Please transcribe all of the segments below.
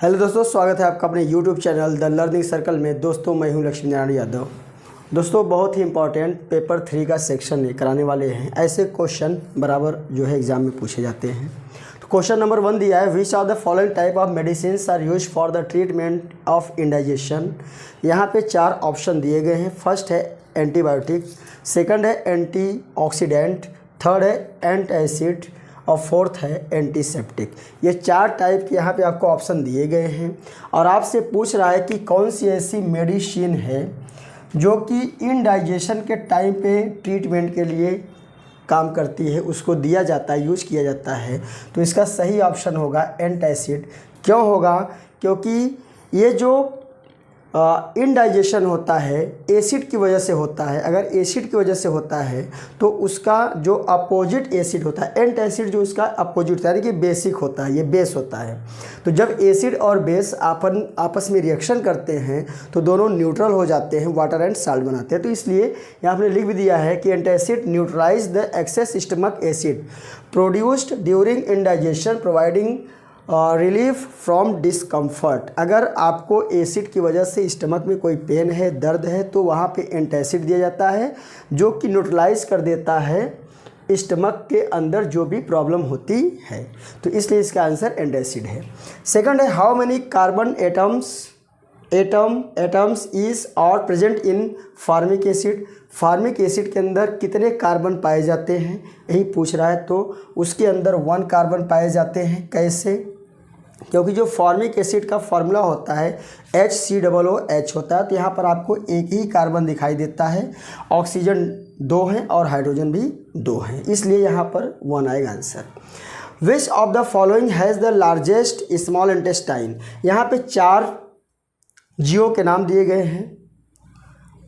Hello दोस्तों, स्वागत है आपका अपने YouTube channel the learning circle में। दोस्तों मैं हूं लक्ष्मी नारायण यादव। दोस्तों बहुत ही इंपॉर्टेंट पेपर 3 का सेक्शन कराने वाले हैं। ऐसे क्वेश्चन बराबर जो है एग्जाम में पूछे जाते हैं। तो क्वेश्चन नंबर 1 दिया है, which are the following type of medicine are use for the treatment of indigestion. यहाँ पे 4 ऑप्शन दिए गए हैं। फर्स्ट है एंटीबायोटिक, सेकंड है एंटीऑक्सीडेंट, थर्ड है एंटासिड और फोर्थ है एंटीसेप्टिक। ये 4 टाइप के यहाँ पे आपको ऑप्शन दिए गए हैं और आपसे पूछ रहा है कि कौन सी ऐसी मेडिसिन है जो कि इंडाइजेशन के टाइम पे ट्रीटमेंट के लिए काम करती है, उसको दिया जाता है, यूज किया जाता है। तो इसका सही ऑप्शन होगा एंटासिड। क्यों होगा? क्योंकि ये जो इनडाइजेशन होता है एसिड की वजह से होता है। अगर एसिड की वजह से होता है तो उसका जो अपोजिट एसिड होता है, एंटासिड जो उसका अपोजिट होता है, यानी कि बेसिक होता है, ये बेस होता है। तो जब एसिड और बेस आपस में रिएक्शन करते हैं तो दोनों न्यूट्रल हो जाते हैं, वाटर एंड साल्ट बनाते हैं। तो इसलिए यहाँ पर लिख भी दिया है कि antacid neutralize the excess stomach acid produced during indigestion providing relief from discomfort. अगर आपको एसिड की वजह से स्टमक में कोई पेन है, दर्द है, तो वहाँ पे एंटासिड दिया जाता है जो कि न्यूट्रलाइज कर देता है स्टमक के अंदर जो भी प्रॉब्लम होती है। तो इसलिए इसका आंसर एंटासिड है। सेकंड है, how many carbon atoms is are present in formic acid. Formic acid के अंदर कितने कार्बन पाए जाते हैं, यही पूछ रहा है। तो उसके अंदर 1 कार्बन पाए जाते हैं। कैसे? क्योंकि जो फॉर्मिक एसिड का फॉर्मूला होता है HCOOH होता है। तो यहाँ पर आपको एक ही कार्बन दिखाई देता है, ऑक्सीजन 2 हैं और हाइड्रोजन भी 2 हैं, इसलिए यहाँ पर 1 आएगा answer. Which of the following has the largest small intestine. यहाँ पे 4 जीव के नाम दिए गए हैं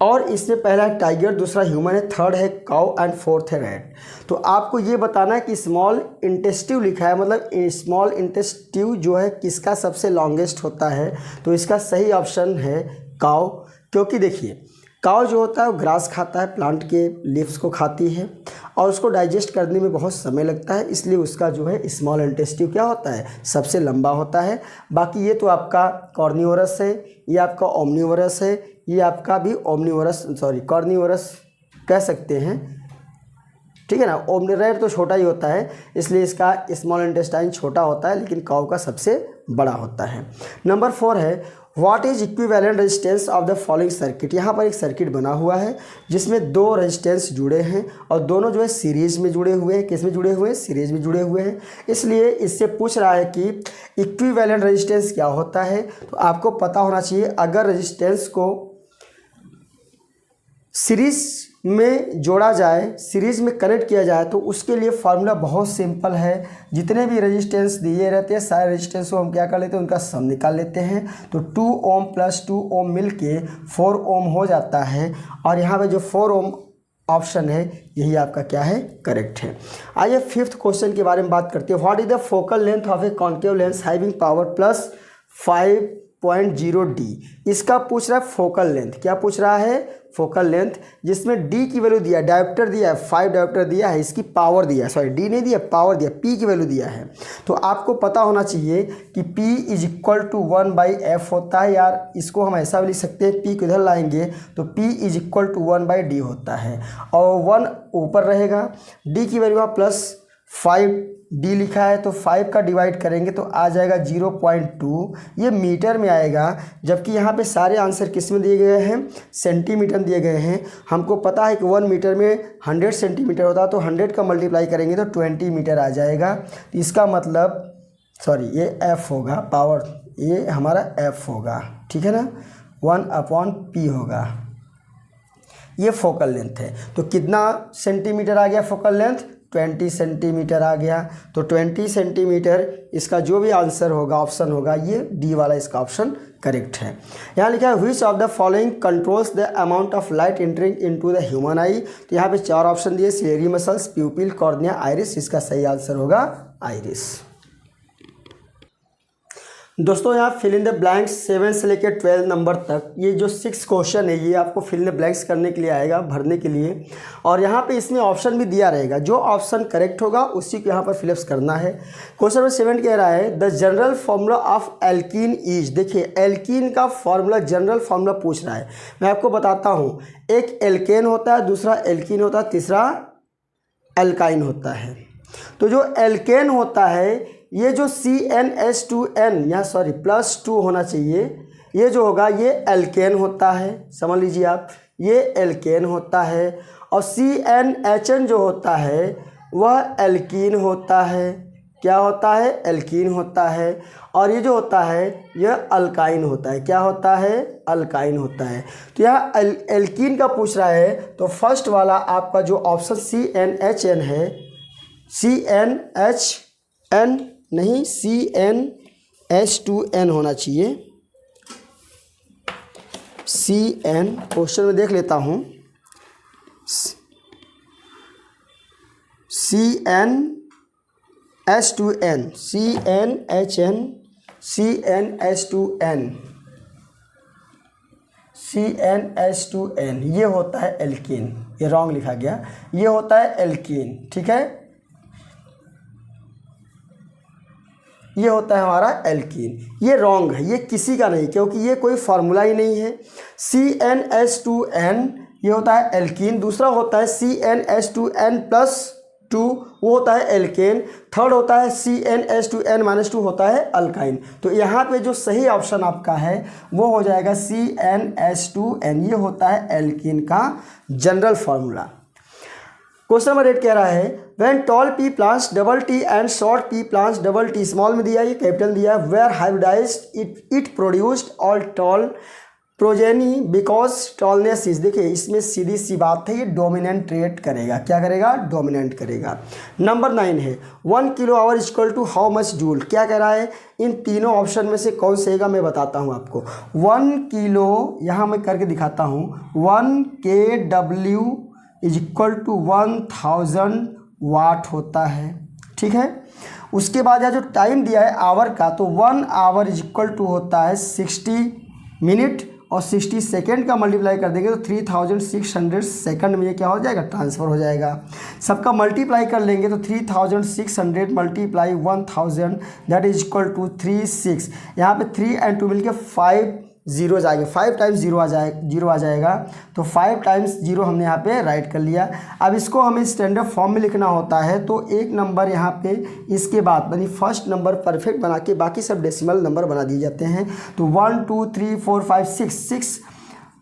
और इसमें पहला है टाइगर, दूसरा ह्यूमन है, थर्ड है काउ एंड फोर्थ है रैट। तो आपको ये बताना है कि स्मॉल इंटेस्टिव लिखा है, मतलब स्मॉल इंटेस्टिव जो है किसका सबसे लॉन्गेस्ट होता है। तो इसका सही ऑप्शन है काउ। क्योंकि देखिए काउ जो होता है वो ग्रास खाता है, प्लांट के लीव्स को खाती है और उसको डाइजेस्ट करने में बहुत समय लगता है, इसलिए उसका जो है स्मॉल इंटेस्टिव क्या होता है, सबसे लंबा होता है। बाकी ये तो आपका कॉर्निवोरस है, ये आपका ओमनिवोरस है, ये आपका भी कॉर्निवोरस कह सकते हैं, ठीक है ना। ओमनिरेट तो छोटा ही होता है, इसलिए इसका स्मॉल इंटेस्टाइन छोटा होता है, लेकिन काउ का सबसे बड़ा होता है। नंबर 4 है, what is equivalent resistance of the following circuit. यहाँ पर एक सर्किट बना हुआ है जिसमें 2 रेजिस्टेंस जुड़े हैं और दोनों जो है सीरीज में जुड़े हुए हैं। किस में जुड़े हुए हैं? सीरीज में जुड़े हुए हैं। इसलिए इससे पूछ रहा है कि इक्विवेलेंट रेजिस्टेंस क्या होता है। तो आपको पता होना चाहिए, अगर रेजिस्टेंस को सीरीज में जोड़ा जाए, सीरीज में कनेक्ट किया जाए, तो उसके लिए फार्मूला बहुत सिंपल है। जितने भी रेजिस्टेंस दिए रहते हैं सारे रेजिस्टेंस को हम क्या कर लेते हैं, उनका सम निकाल लेते हैं। तो 2 ओम प्लस 2 ओम मिल के 4 ओम हो जाता है और यहाँ पे जो 4 ओम ऑप्शन है यही आपका क्या है, करेक्ट है। आइए 5th क्वेश्चन के बारे में बात करते हैं। What is the focal length of a concave lens having power plus 5.0 D। इसका पूछ रहा है फोकल लेंथ। क्या पूछ रहा है? फोकल लेंथ, जिसमें D की वैल्यू दिया है, डायोप्टर दिया है, 5 डायोप्टर दिया है, इसकी पावर दिया है, सॉरी D नहीं दिया, पावर दिया, P की वैल्यू दिया है। तो आपको पता होना चाहिए कि P = 1/f होता है। यार इसको हम ऐसा भी लिख सकते हैं, P को इधर लाएंगे तो P = 1/D होता है और 1 ऊपर रहेगा। D की वैल्यू प्लस 5D लिखा है, तो 5 का डिवाइड करेंगे तो आ जाएगा 0.2, ये मीटर में आएगा। जबकि यहाँ पे सारे आंसर किस में दिए गए हैं, सेंटीमीटर दिए गए हैं। हमको पता है कि 1 मीटर में 100 सेंटीमीटर होता है, तो 100 का मल्टीप्लाई करेंगे तो 20 मीटर आ जाएगा। तो इसका मतलब ये F होगा, पावर ये हमारा F होगा, ठीक है ना, 1/P होगा। ये फोकल लेंथ है। तो कितना सेंटीमीटर आ गया फोकल लेंथ? 20 सेंटीमीटर आ गया। तो 20 सेंटीमीटर इसका जो भी आंसर होगा, ऑप्शन होगा, ये D वाला इसका ऑप्शन करेक्ट है। यहाँ लिखा है which of the following controls the amount of light entering into the human eye. तो यहाँ पे 4 ऑप्शन दिए, ciliary muscles, pupil, cornea, iris. इसका सही आंसर होगा आइरिस। दोस्तों यहाँ फिल इन द ब्लैंक्स 7 से लेकर 12 नंबर तक ये जो 6 क्वेश्चन है ये आपको फिल इन द ब्लैंक्स करने के लिए आएगा, भरने के लिए। और यहाँ पे इसमें ऑप्शन भी दिया रहेगा, जो ऑप्शन करेक्ट होगा उसी को यहाँ पर फिलअप्स करना है। क्वेश्चन नंबर 7 कह रहा है the general formula of alkene is. देखिए एल्कीन का फार्मूला, जनरल फार्मूला पूछ रहा है। मैं आपको बताता हूँ, एक एल्केन होता है, दूसरा एल्कीन होता है, तीसरा एल्काइन होता है। तो जो एल्केन होता है ये जो CnH2n यहाँ सॉरी +2 होना चाहिए, ये जो होगा ये एल्केन होता है, समझ लीजिए आप, ये एल्केन होता है। और CnHn जो होता है वह एल्कीन होता है। क्या होता है? एल्कीन होता है। और ये जो होता है यह अल्काइन होता है। क्या होता है? अल्काइन होता है। तो यहाँ एल्कीन का पूछ रहा है, तो फर्स्ट वाला आपका जो ऑप्शन CnHn है, CnHn नहीं CnH2n होना चाहिए। Cn क्वेश्चन में देख लेता हूँ, CnH2n, CnHn, CnH2n, CnH2n, ये होता है एल्कीन। ये रॉन्ग लिखा गया, ये होता है एल्कीन, ठीक है, ये होता है हमारा एल्कीन। ये रॉन्ग है, ये किसी का नहीं, क्योंकि ये कोई फार्मूला ही नहीं है। CnH2n ये होता है एल्कीन, दूसरा होता है CnH2n+2 वो होता है एल्केन, थर्ड होता है CnH2n-2 होता है अल्काइन। तो यहाँ पे जो सही ऑप्शन आपका है वो हो जाएगा CnH2n, ये होता है एल्कीन का जनरल फार्मूला। क्वेश्चन नंबर 8 कह रहा है when tall pea plants double T and short pea plants double T, small में दिया है, ये कैपिटल दिया है, where hybridized it produced all tall progeny because tallness is. देखिए इसमें सीधी सी बात है, ये डोमिनेंट ट्रेट करेगा। क्या करेगा? डोमिनेंट करेगा। नंबर 9 है 1 kWh equal to how much joule. क्या कह रहा है? इन तीनों ऑप्शन में से कौन सेगा मैं बताता हूँ आपको। 1 किलो, यहाँ मैं करके दिखाता हूँ, 1 kW इज इक्वल टू 1000 वाट होता है, ठीक है। उसके बाद यह जो टाइम दिया है आवर का, तो 1 आवर इज इक्वल टू होता है 60 मिनट, और 60 सेकेंड का मल्टीप्लाई कर देंगे तो 3600 सेकंड में ये क्या हो जाएगा? ट्रांसफ़र हो जाएगा। सबका मल्टीप्लाई कर लेंगे तो 3600 multiply 1000 that is equal to 36। यहाँ पे 3 और 2 मिलके 5 जीरो जाएंगे, 5 टाइम्स जीरो आ जाएगा, तो 5 टाइम्स जीरो हमने यहाँ पे राइट कर लिया। अब इसको हमें स्टैंडर्ड फॉर्म में लिखना होता है, तो एक नंबर यहाँ पे इसके बाद यानी फर्स्ट नंबर परफेक्ट बना के बाकी सब डेसिमल नंबर बना दिए जाते हैं। तो 1 2 3 4 5 6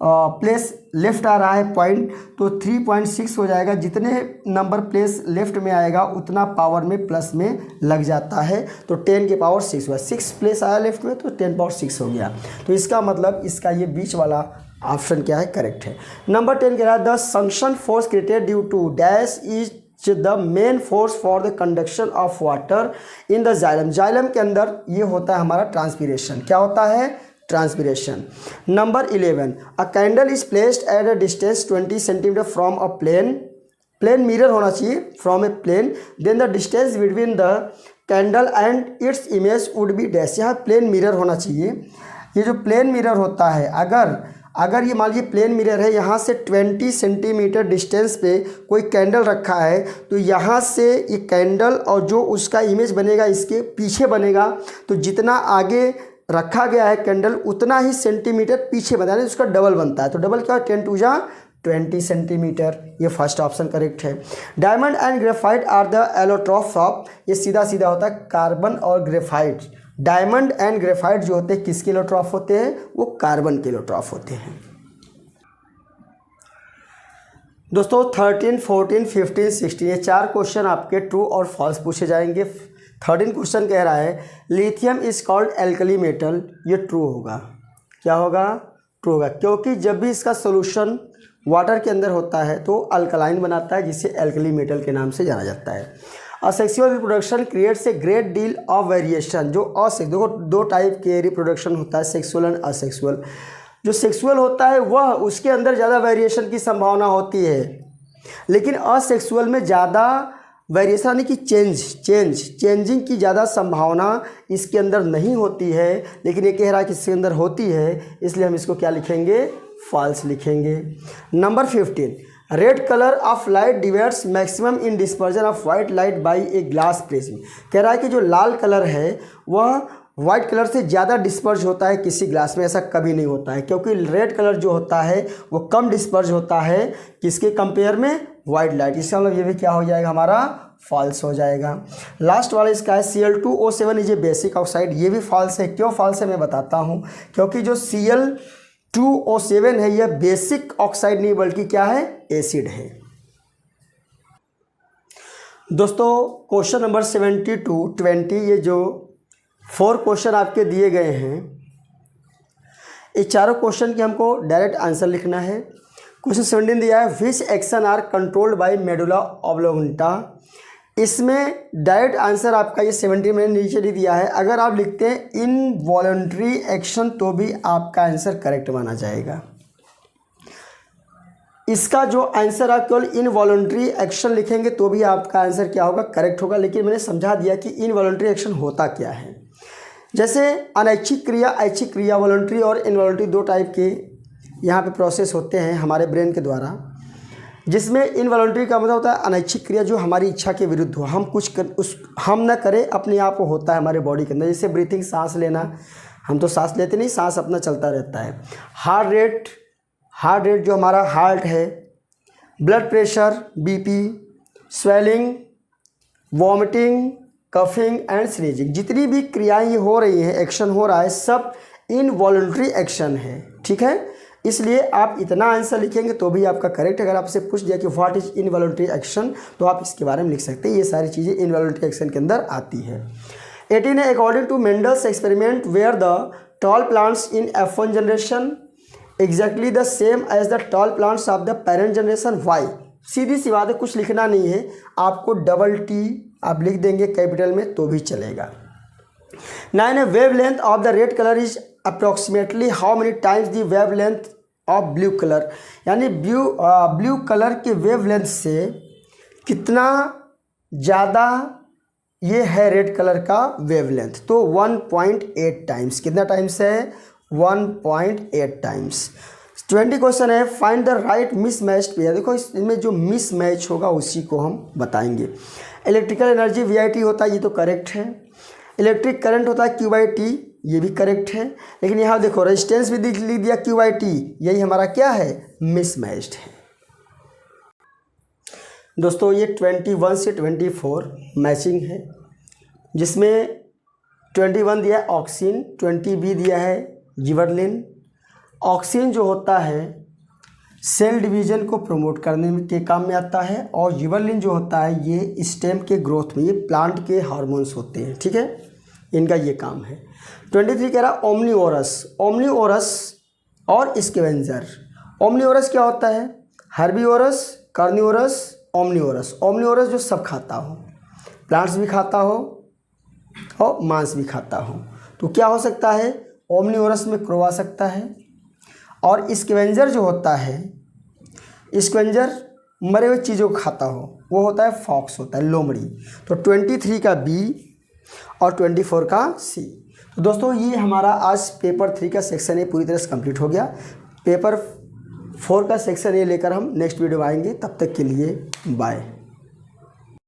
प्लेस लेफ्ट आ रहा है पॉइंट, तो 3.6 हो जाएगा। जितने नंबर प्लेस लेफ्ट में आएगा उतना पावर में प्लस में लग जाता है, तो 10 की पावर 6 हुआ। 6 प्लेस आया लेफ्ट में तो 10 पावर 6 हो गया। तो इसका मतलब इसका ये बीच वाला ऑप्शन क्या है? करेक्ट है। नंबर 10 कह रहा है the suction force created due to dash is the main force for the conduction of water in the xylem. Xylem के अंदर ये होता है हमारा ट्रांसपीरेशन। क्या होता है? Transpiration. Number 11 a candle is placed at a distance 20 centimetre from a plane mirror होना चाहिए, from a plane, then the distance between the candle and its image would be dash. यहाँ प्लेन मिरर होना चाहिए। ये जो plane mirror होता है, अगर ये मान लीजिए प्लेन मिरर है, यहाँ से 20 सेंटीमीटर डिस्टेंस पे कोई कैंडल रखा है, तो यहाँ से ये कैंडल और जो उसका इमेज बनेगा इसके पीछे बनेगा, तो जितना आगे रखा गया है कैंडल उतना ही सेंटीमीटर पीछे बनता है, उसका डबल बनता है। तो डबल क्या है? 10 टू जा 20 सेंटीमीटर। ये फर्स्ट ऑप्शन करेक्ट है। Diamond and graphite are the allotropes of, ये सीधा सीधा होता है कार्बन और ग्रेफाइट। डायमंड एंड ग्रेफाइट जो होते हैं किसके एलोट्रॉफ होते हैं? वो कार्बन के एलोट्रॉफ होते हैं। दोस्तों 13, 14, 15, 16 ये 4 क्वेश्चन आपके ट्रू और फॉल्स पूछे जाएंगे। 13 क्वेश्चन कह रहा है lithium is called alkali metal. ये ट्रू होगा। क्या होगा? ट्रू होगा, क्योंकि जब भी इसका सोल्यूशन वाटर के अंदर होता है तो अल्कलाइन बनाता है, जिसे एल्कली मेटल के नाम से जाना जाता है। Asexual reproduction creates a great deal of variation. जो देखो 2 टाइप के रिप्रोडक्शन होता है, सेक्सुअल एंड असेक्सुअल। जो सेक्सुअल होता है वह उसके अंदर ज़्यादा वेरिएशन की संभावना होती है, लेकिन असेक्सुअल में ज़्यादा वेरिएशन यानी कि चेंजिंग की ज़्यादा संभावना इसके अंदर नहीं होती है, लेकिन ये कह रहा है कि इसके अंदर होती है, इसलिए हम इसको क्या लिखेंगे, फॉल्स लिखेंगे। Number 15, red colour of light divides maximum in dispersion of white light by a glass prism. कह रहा है कि जो लाल कलर है वह वाइट कलर से ज़्यादा डिस्पर्ज होता है किसी ग्लास में, ऐसा कभी नहीं होता है, क्योंकि रेड कलर जो होता है वो कम डिस्पर्ज होता है किसके कंपेयर में, वाइट लाइट। इसका मतलब ये भी क्या हो जाएगा, हमारा फॉल्स हो जाएगा। लास्ट वाला इसका है Cl2O7 is a basic oxide. ये भी फॉल्स है। क्यों फॉल्स है मैं बताता हूँ, क्योंकि जो Cl2O7 है यह बेसिक ऑक्साइड नहीं बल्कि क्या है, एसिड है। दोस्तों क्वेश्चन नंबर 72-20 ये जो 4 क्वेश्चन आपके दिए गए हैं, इस चारों क्वेश्चन के हमको डायरेक्ट आंसर लिखना है। क्वेश्चन 17 दिया है which action are controlled by medulla oblongata. इसमें डायरेक्ट आंसर आपका ये 70 मैंने नीचे नहीं दिया है। अगर आप लिखते हैं इनवॉलंटरी एक्शन तो भी आपका आंसर करेक्ट माना जाएगा। इसका जो आंसर आप केवल इनवॉलंटरी एक्शन लिखेंगे तो भी आपका आंसर क्या होगा, करेक्ट होगा। लेकिन मैंने समझा दिया कि इनवॉलंटरी एक्शन होता क्या है। जैसे अनैच्छिक क्रिया, ऐच्छिक क्रिया, वॉलंटरी और इनवॉलंटरी 2 टाइप के यहाँ पे प्रोसेस होते हैं हमारे ब्रेन के द्वारा, जिसमें इनवॉलंटरी का मतलब होता है अनैच्छिक क्रिया जो हमारी इच्छा के विरुद्ध हो, हम कुछ हम ना करें, अपने आप को होता है हमारे बॉडी के अंदर। जैसे ब्रीथिंग, सांस लेना, हम तो सांस लेते नहीं, सांस अपना चलता रहता है। हार्ट रेट जो हमारा हार्ट है, blood pressure, BP, swelling, vomiting, coughing and sneezing, जितनी भी क्रियाएं ये हो रही हैं, एक्शन हो रहा है, सब इनवॉलंटरी एक्शन है। ठीक है, इसलिए आप इतना आंसर लिखेंगे तो भी आपका करेक्ट। अगर आपसे पूछ दिया कि व्हाट इज इनवॉलंटरी एक्शन तो आप इसके बारे में लिख सकते हैं। ये सारी चीज़ें इनवॉलंटरी एक्शन के अंदर आती है। 18 है according to Mendel's experiment where the tall plants in F1 generation exactly the same as the tall plants of the parent generation why. सीधी सी बात है, कुछ लिखना नहीं है, आपको डबल टी आप लिख देंगे कैपिटल में तो भी चलेगा। 9 है wave length of the red colour is approximately how many times the wave length of blue colour. यानी ब्लू कलर के वेव लेंथ से कितना ज़्यादा ये है रेड कलर का वेव लेंथ, तो 1.8 टाइम्स। कितना टाइम्स है, 1.8 टाइम्स। 20 क्वेश्चन है find the right mismatched pair. देखो इसमें जो मिसमैच होगा उसी को हम बताएंगे। इलेक्ट्रिकल एनर्जी VIT होता है, ये तो करेक्ट है। इलेक्ट्रिक करंट होता है Q/T, ये भी करेक्ट है। लेकिन यहाँ देखो रेजिस्टेंस भी लिख दिया Q/T, यही हमारा क्या है, मिसमैच्ड है। दोस्तों ये 21 से 24 मैचिंग है, जिसमें 21 दिया है ऑक्सीन, 20B दिया है जिबरलिन। ऑक्सीन जो होता है सेल डिवीजन को प्रमोट करने के काम में आता है, और जिबरलिन जो होता है ये स्टेम के ग्रोथ में, ये प्लांट के हार्मोन्स होते हैं। ठीक है, इनका ये काम है। 23 कह रहा ओमनीओरस और स्कैवेंजर। ओमनीओरस क्या होता है, हर्बीओरस, कार्निओरस, ओमनीओरस। ओमनीओरस जो सब खाता हो, प्लांट्स भी खाता हो और मांस भी खाता हो, तो क्या हो सकता है, ओमनीओरस में क्रो आ सकता है। और स्कैवेंजर जो होता है, स्कैवेंजर मरे हुए चीज़ों को खाता हो, वो होता है फॉक्स, होता है लोमड़ी। तो 23 का B और 24 का C। तो दोस्तों ये हमारा आज पेपर 3 का सेक्शन ए पूरी तरह से कंप्लीट हो गया। पेपर 4 का सेक्शन ए लेकर हम नेक्स्ट वीडियो आएंगे। तब तक के लिए बाय।